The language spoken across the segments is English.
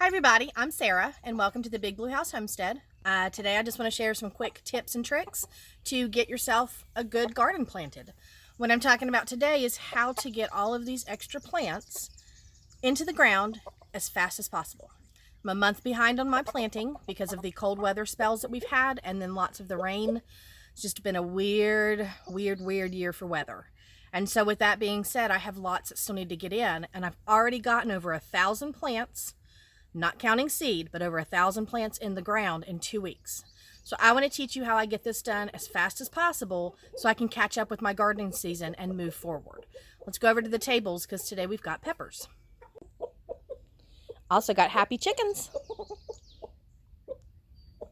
Hi everybody, I'm Sarah and welcome to the Big Blue House Homestead. Today I just want to share some quick tips and tricks to get yourself a good garden planted. What I'm talking about today is how to get all of these extra plants into the ground as fast as possible. I'm a month behind on my planting because of the cold weather spells that we've had and then lots of the rain. It's just been a weird year for weather. And so with that being said, I have lots that still need to get in, and I've already gotten over 1,000 plants, not counting seed, but over 1,000 plants in the ground in 2 weeks. So I want to teach you how I get this done as fast as possible so I can catch up with my gardening season and move forward. Let's go over to the tables because today we've got peppers. Also got happy chickens.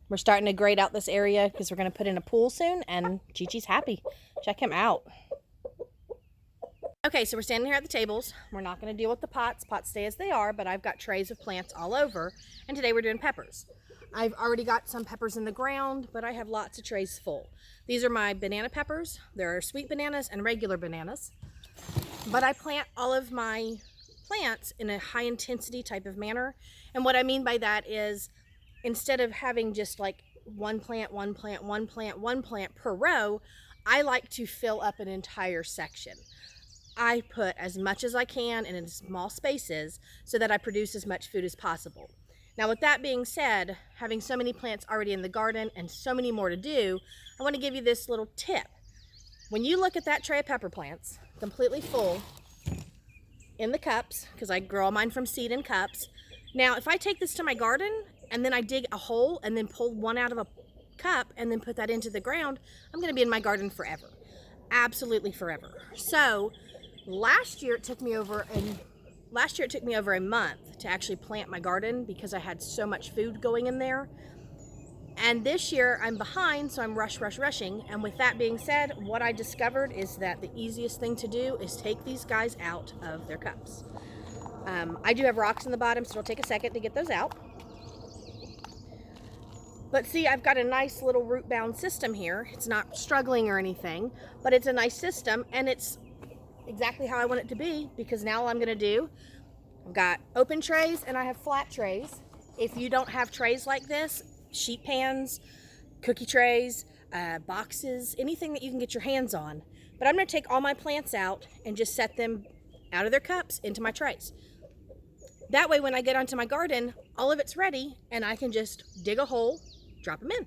We're starting to grade out this area because we're going to put in a pool soon, and Chi-Chi's happy. Check him out. Okay, so we're standing here at the tables. We're not going to deal with the pots. Pots stay as they are, but I've got trays of plants all over, and today we're doing peppers. I've already got some peppers in the ground, but I have lots of trays full. These are my banana peppers. There are sweet bananas and regular bananas, but I plant all of my plants in a high intensity type of manner, and what I mean by that is instead of having just like one plant per row, I like to fill up an entire section. I put as much as I can in small spaces so that I produce as much food as possible. Now, with that being said, having so many plants already in the garden and so many more to do, I want to give you this little tip. When you look at that tray of pepper plants, completely full in the cups, because I grow all mine from seed in cups. Now, if I take this to my garden and then I dig a hole and then pull one out of a cup and then put that into the ground, I'm going to be in my garden forever. Absolutely forever. So last year it took me over a month to actually plant my garden because I had so much food going in there. And this year I'm behind, so I'm rushing. And with that being said, what I discovered is that the easiest thing to do is take these guys out of their cups. I do have rocks in the bottom, so it'll take a second to get those out. But see, I've got a nice little root bound system here. It's not struggling or anything, but it's a nice system, and it's exactly how I want it to be, because now all I'm going to do, I've got open trays and I have flat trays. If you don't have trays like this, sheet pans, cookie trays, boxes, anything that you can get your hands on. But I'm going to take all my plants out and just set them out of their cups into my trays. That way when I get onto my garden, all of it's ready and I can just dig a hole, drop them in.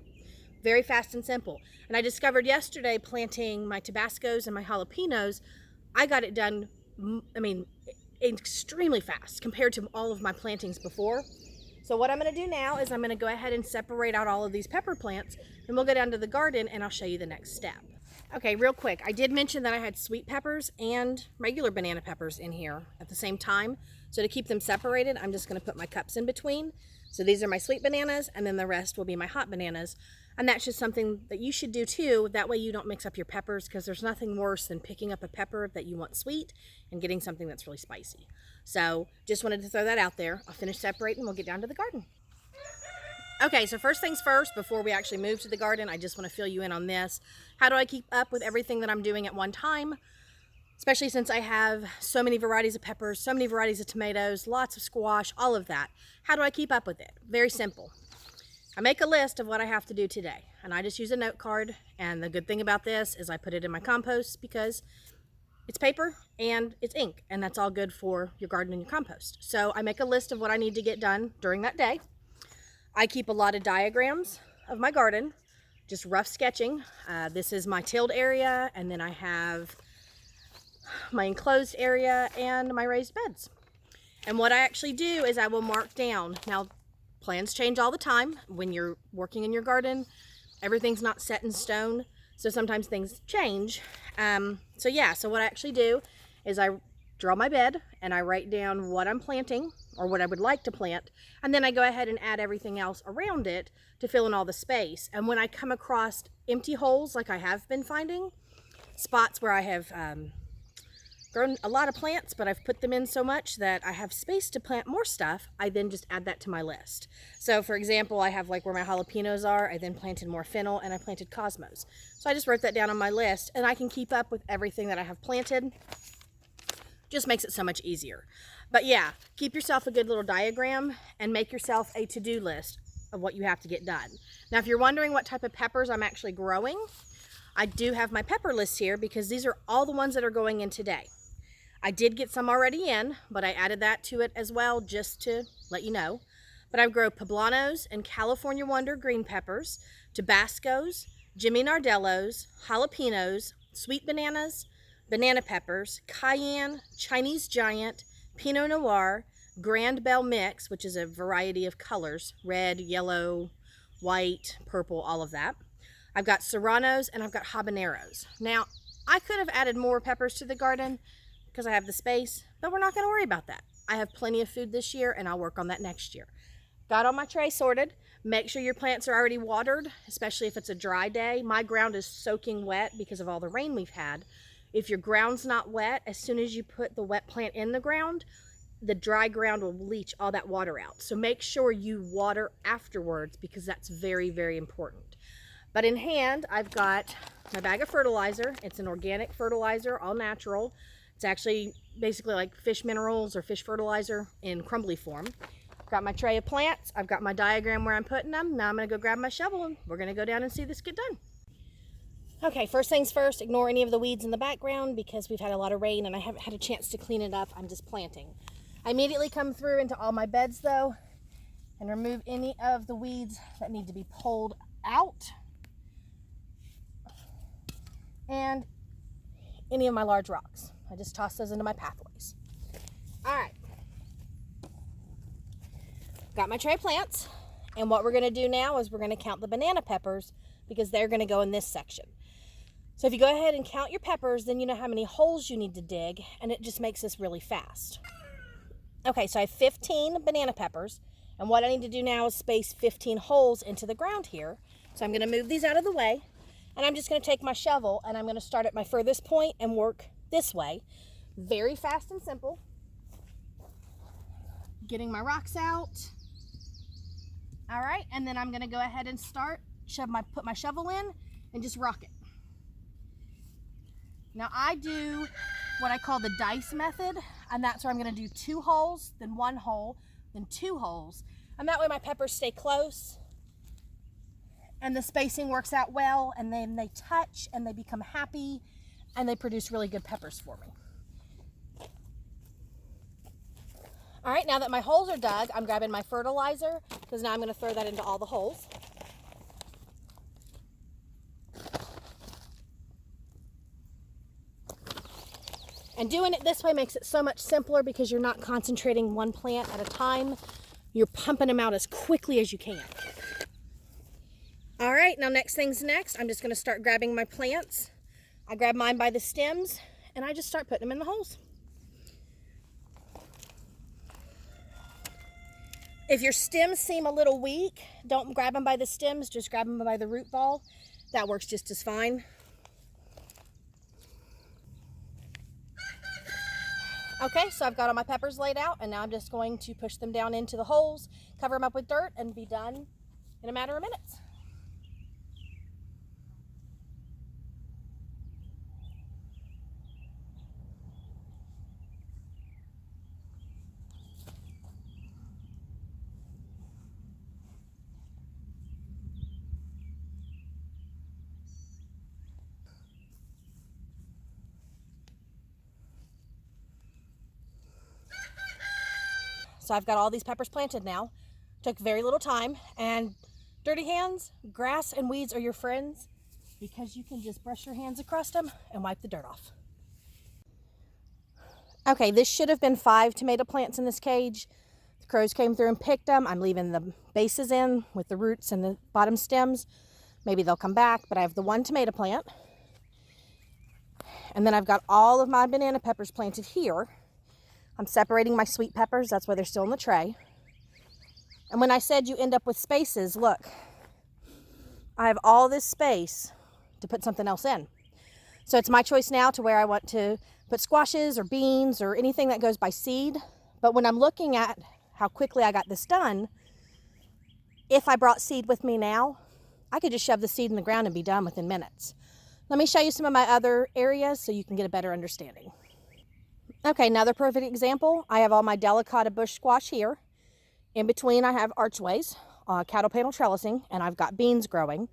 Very fast and simple. And I discovered yesterday planting my Tabascos and my jalapenos, I got it done, extremely fast compared to all of my plantings before. So what I'm going to do now is I'm going to go ahead and separate out all of these pepper plants, and we'll go down to the garden and I'll show you the next step. Okay, real quick, I did mention that I had sweet peppers and regular banana peppers in here at the same time. So to keep them separated, I'm just going to put my cups in between. So these are my sweet bananas, and then the rest will be my hot bananas. And that's just something that you should do too. That way you don't mix up your peppers, because there's nothing worse than picking up a pepper that you want sweet and getting something that's really spicy. So just wanted to throw that out there. I'll finish separating and we'll get down to the garden. Okay, so first things first, before we actually move to the garden, I just want to fill you in on this. How do I keep up with everything that I'm doing at one time? Especially since I have so many varieties of peppers, so many varieties of tomatoes, lots of squash, all of that. How do I keep up with it? Very simple. I make a list of what I have to do today, and I just use a note card. And the good thing about this is I put it in my compost because it's paper and it's ink, and that's all good for your garden and your compost. So I make a list of what I need to get done during that day. I keep a lot of diagrams of my garden, just rough sketching. This is my tilled area, and then I have my enclosed area and my raised beds. And what I actually do is I will mark down. Now, plans change all the time. When you're working in your garden, everything's not set in stone, so sometimes things change. So what I actually do is I draw my bed and I write down what I'm planting or what I would like to plant, and then I go ahead and add everything else around it to fill in all the space. And when I come across empty holes, like I have been finding, spots where I have grown a lot of plants, but I've put them in so much that I have space to plant more stuff, I then just add that to my list. So for example, I have like where my jalapenos are, I then planted more fennel and I planted cosmos. So I just wrote that down on my list, and I can keep up with everything that I have planted. Just makes it so much easier. But yeah, keep yourself a good little diagram and make yourself a to-do list of what you have to get done. Now, if you're wondering what type of peppers I'm actually growing, I do have my pepper list here because these are all the ones that are going in today. I did get some already in, but I added that to it as well just to let you know. But I grow poblanos and California Wonder green peppers, Tabascos, Jimmy Nardellos, jalapenos, sweet bananas, banana peppers, cayenne, Chinese giant, Pinot Noir, Grand Bell Mix, which is a variety of colors, red, yellow, white, purple, all of that. I've got serranos and I've got habaneros. Now, I could have added more peppers to the garden because I have the space, but we're not going to worry about that. I have plenty of food this year and I'll work on that next year. Got all my tray sorted. Make sure your plants are already watered, especially if it's a dry day. My ground is soaking wet because of all the rain we've had. If your ground's not wet, as soon as you put the wet plant in the ground, the dry ground will leach all that water out. So make sure you water afterwards because that's very, very important. But in hand, I've got my bag of fertilizer. It's an organic fertilizer, all natural. It's actually basically like fish minerals or fish fertilizer in crumbly form. I've got my tray of plants. I've got my diagram where I'm putting them. Now I'm going to go grab my shovel and we're going to go down and see this get done. Okay, first things first, ignore any of the weeds in the background because we've had a lot of rain and I haven't had a chance to clean it up. I'm just planting. I immediately come through into all my beds though and remove any of the weeds that need to be pulled out and any of my large rocks. I just toss those into my pathways. All right. Got my tray of plants, and what we're going to do now is we're going to count the banana peppers because they're going to go in this section. So if you go ahead and count your peppers, then you know how many holes you need to dig, and it just makes this really fast. Okay, so I have 15 banana peppers, and what I need to do now is space 15 holes into the ground here. So I'm going to move these out of the way, and I'm just going to take my shovel, and I'm going to start at my furthest point and work this way. Very fast and simple. Getting my rocks out. All right, and then I'm going to go ahead and put my shovel in and just rock it. Now I do what I call the dice method, and that's where I'm going to do 2 holes, then 1 hole, then 2 holes. And that way my peppers stay close and the spacing works out well, and then they touch and they become happy and they produce really good peppers for me. All right, now that my holes are dug, I'm grabbing my fertilizer because now I'm going to throw that into all the holes. And doing it this way makes it so much simpler because you're not concentrating one plant at a time. You're pumping them out as quickly as you can. All right, now next thing's next. I'm just going to start grabbing my plants. I grab mine by the stems and I just start putting them in the holes. If your stems seem a little weak, don't grab them by the stems, just grab them by the root ball. That works just as fine. Okay, so I've got all my peppers laid out, and now I'm just going to push them down into the holes, cover them up with dirt, and be done in a matter of minutes. So I've got all these peppers planted now. Took very little time, and dirty hands, grass and weeds are your friends because you can just brush your hands across them and wipe the dirt off. Okay, this should have been 5 tomato plants in this cage. The crows came through and picked them. I'm leaving the bases in with the roots and the bottom stems. Maybe they'll come back, but I have the 1 tomato plant. And then I've got all of my banana peppers planted here. I'm separating my sweet peppers, that's why they're still in the tray. And when I said you end up with spaces, look, I have all this space to put something else in. So it's my choice now to where I want to put squashes or beans or anything that goes by seed. But when I'm looking at how quickly I got this done, if I brought seed with me now, I could just shove the seed in the ground and be done within minutes. Let me show you some of my other areas so you can get a better understanding. Okay, another perfect example. I have all my delicata bush squash here. In between I have archways, cattle panel trellising, and I've got beans growing.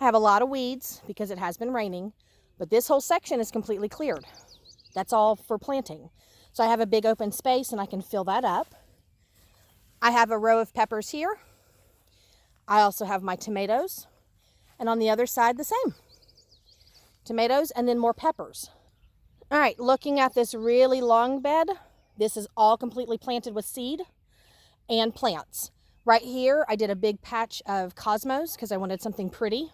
I have a lot of weeds because it has been raining, but this whole section is completely cleared. That's all for planting. So I have a big open space and I can fill that up. I have a row of peppers here. I also have my tomatoes, and on the other side the same. Tomatoes and then more peppers. All right, looking at this really long bed, this is all completely planted with seed and plants. Right here, I did a big patch of cosmos because I wanted something pretty.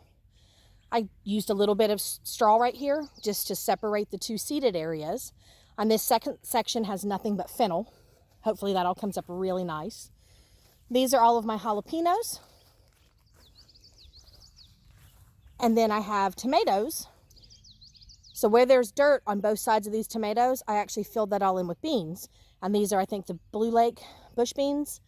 I used a little bit of straw right here just to separate the two seeded areas. And this second section has nothing but fennel. Hopefully that all comes up really nice. These are all of my jalapenos. And then I have tomatoes. So where there's dirt on both sides of these tomatoes, I actually filled that all in with beans. And these are, I think, the Blue Lake bush beans.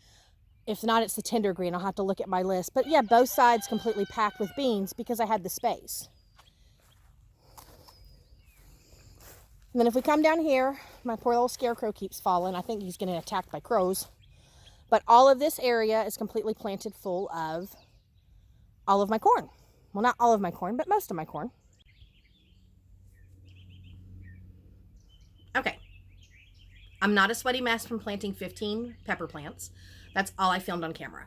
If not, it's the tender green. I'll have to look at my list. But yeah, both sides completely packed with beans because I had the space. And then if we come down here, my poor little scarecrow keeps falling. I think he's getting attacked by crows. But all of this area is completely planted full of all of my corn. Well, not all of my corn, but most of my corn. Okay. I'm not a sweaty mess from planting 15 pepper plants. That's all I filmed on camera.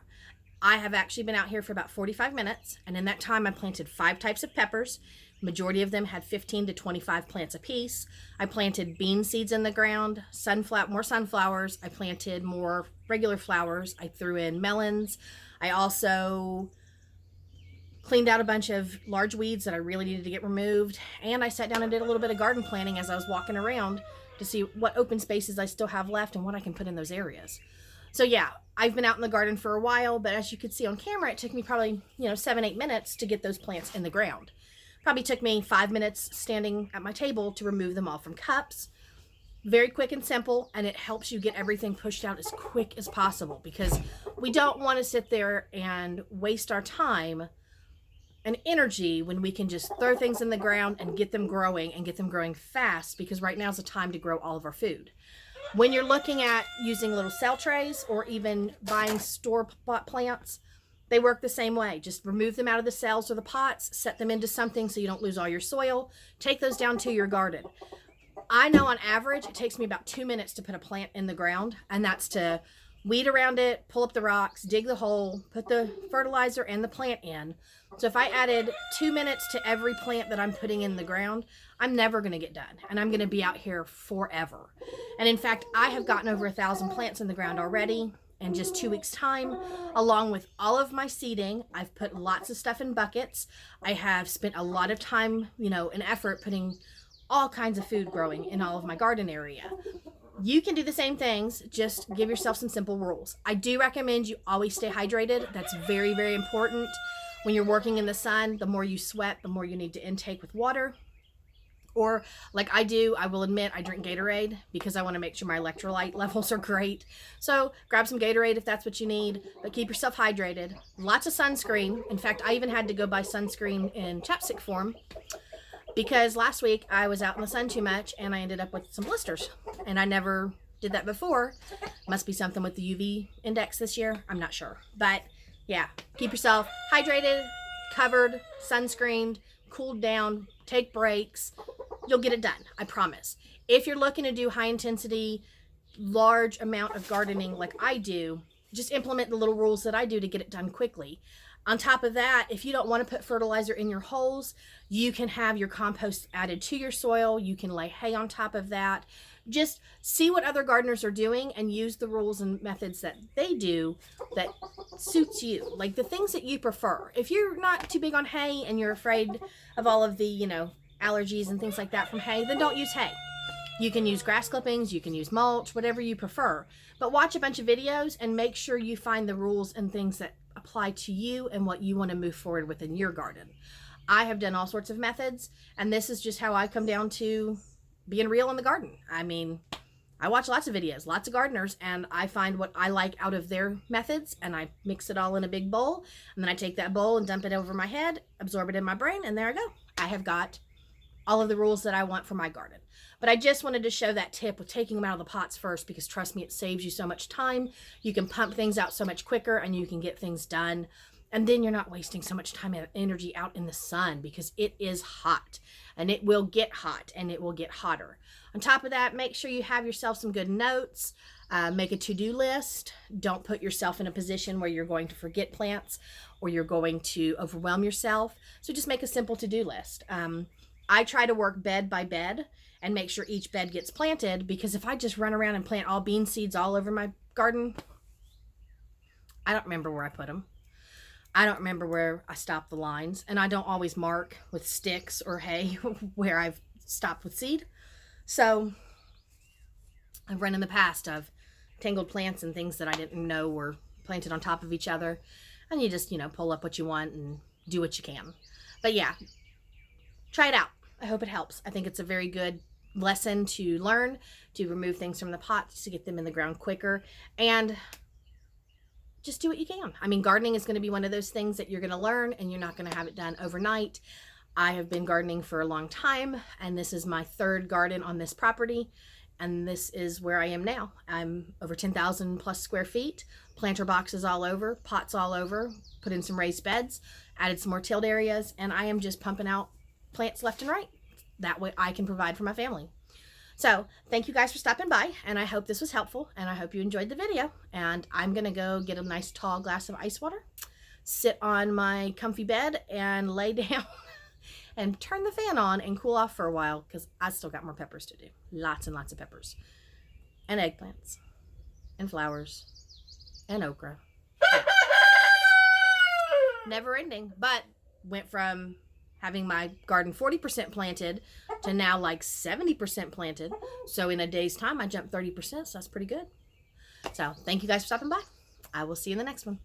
I have actually been out here for about 45 minutes, and in that time I planted 5 types of peppers. Majority of them had 15 to 25 plants apiece. I planted bean seeds in the ground, more sunflowers. I planted more regular flowers. I threw in melons. I also cleaned out a bunch of large weeds that I really needed to get removed. And I sat down and did a little bit of garden planning as I was walking around to see what open spaces I still have left and what I can put in those areas. So yeah, I've been out in the garden for a while, but as you could see on camera, it took me probably, 7-8 minutes to get those plants in the ground. Probably took me 5 minutes standing at my table to remove them all from cups. Very quick and simple, and it helps you get everything pushed out as quick as possible because we don't want to sit there and waste our time and energy when we can just throw things in the ground and get them growing fast, because right now is the time to grow all of our food. When you're looking at using little cell trays or even buying store-bought plants, they work the same way. Just remove them out of the cells or the pots, set them into something so you don't lose all your soil. Take those down to your garden. I know on average it takes me about 2 minutes to put a plant in the ground, and that's to weed around it, pull up the rocks, dig the hole, put the fertilizer and the plant in. So if I added 2 minutes to every plant that I'm putting in the ground, I'm never going to get done, and I'm going to be out here forever. And in fact, I have gotten over 1,000 plants in the ground already in just 2 weeks time, along with all of my seeding. I've put lots of stuff in buckets. I have spent a lot of time, and effort putting all kinds of food growing in all of my garden area. You can do the same things, just give yourself some simple rules. I do recommend you always stay hydrated. That's very, very important. When you're working in the sun, the more you sweat, the more you need to intake with water. Or like I do, I will admit I drink Gatorade because I want to make sure my electrolyte levels are great. So grab some Gatorade if that's what you need, but keep yourself hydrated. Lots of sunscreen. In fact, I even had to go buy sunscreen in chapstick form because last week I was out in the sun too much and I ended up with some blisters, and I never did that before. Must be something with the UV index this year. I'm not sure, but yeah, keep yourself hydrated, covered, sunscreened, cooled down, take breaks. You'll get it done, I promise. If you're looking to do high intensity, large amount of gardening like I do, just implement the little rules that I do to get it done quickly. On top of that, if you don't want to put fertilizer in your holes, you can have your compost added to your soil. You can lay hay on top of that. Just see what other gardeners are doing and use the rules and methods that they do that suits you, like the things that you prefer. If you're not too big on hay and you're afraid of all of the, allergies and things like that from hay, then don't use hay. You can use grass clippings, you can use mulch, whatever you prefer. But watch a bunch of videos and make sure you find the rules and things that apply to you and what you want to move forward with in your garden. I have done all sorts of methods, and this is just how I come down to being real in the garden. I mean, I watch lots of videos, lots of gardeners, and I find what I like out of their methods, and I mix it all in a big bowl, and then I take that bowl and dump it over my head, absorb it in my brain, and there I go. I have got all of the rules that I want for my garden. But I just wanted to show that tip with taking them out of the pots first, because trust me, it saves you so much time. You can pump things out so much quicker and you can get things done. And then you're not wasting so much time and energy out in the sun, because it is hot and it will get hot and it will get hotter. On top of that, make sure you have yourself some good notes. Make a to-do list. Don't put yourself in a position where you're going to forget plants or you're going to overwhelm yourself. So just make a simple to-do list. I try to work bed by bed and make sure each bed gets planted, because if I just run around and plant all bean seeds all over my garden, I don't remember where I put them. I don't remember where I stopped the lines, and I don't always mark with sticks or hay where I've stopped with seed. So I've run in the past of tangled plants and things that I didn't know were planted on top of each other. And you just, pull up what you want and do what you can. But yeah, try it out. I hope it helps. I think it's a very good lesson to learn, to remove things from the pots, to get them in the ground quicker, and just do what you can. I mean, gardening is going to be one of those things that you're going to learn, and you're not going to have it done overnight. I have been gardening for a long time, and this is my third garden on this property, and this is where I am now. I'm over 10,000 plus square feet, planter boxes all over, pots all over, put in some raised beds, added some more tilled areas, and I am just pumping out plants left and right. That way I can provide for my family. So thank you guys for stopping by, and I hope this was helpful, and I hope you enjoyed the video. And I'm going to go get a nice tall glass of ice water, sit on my comfy bed, and lay down and turn the fan on and cool off for a while, because I still got more peppers to do. Lots and lots of peppers. And eggplants. And flowers. And okra. Never ending. But went from having my garden 40% planted to now like 70% planted. So in a day's time, I jumped 30%, so that's pretty good. So thank you guys for stopping by. I will see you in the next one.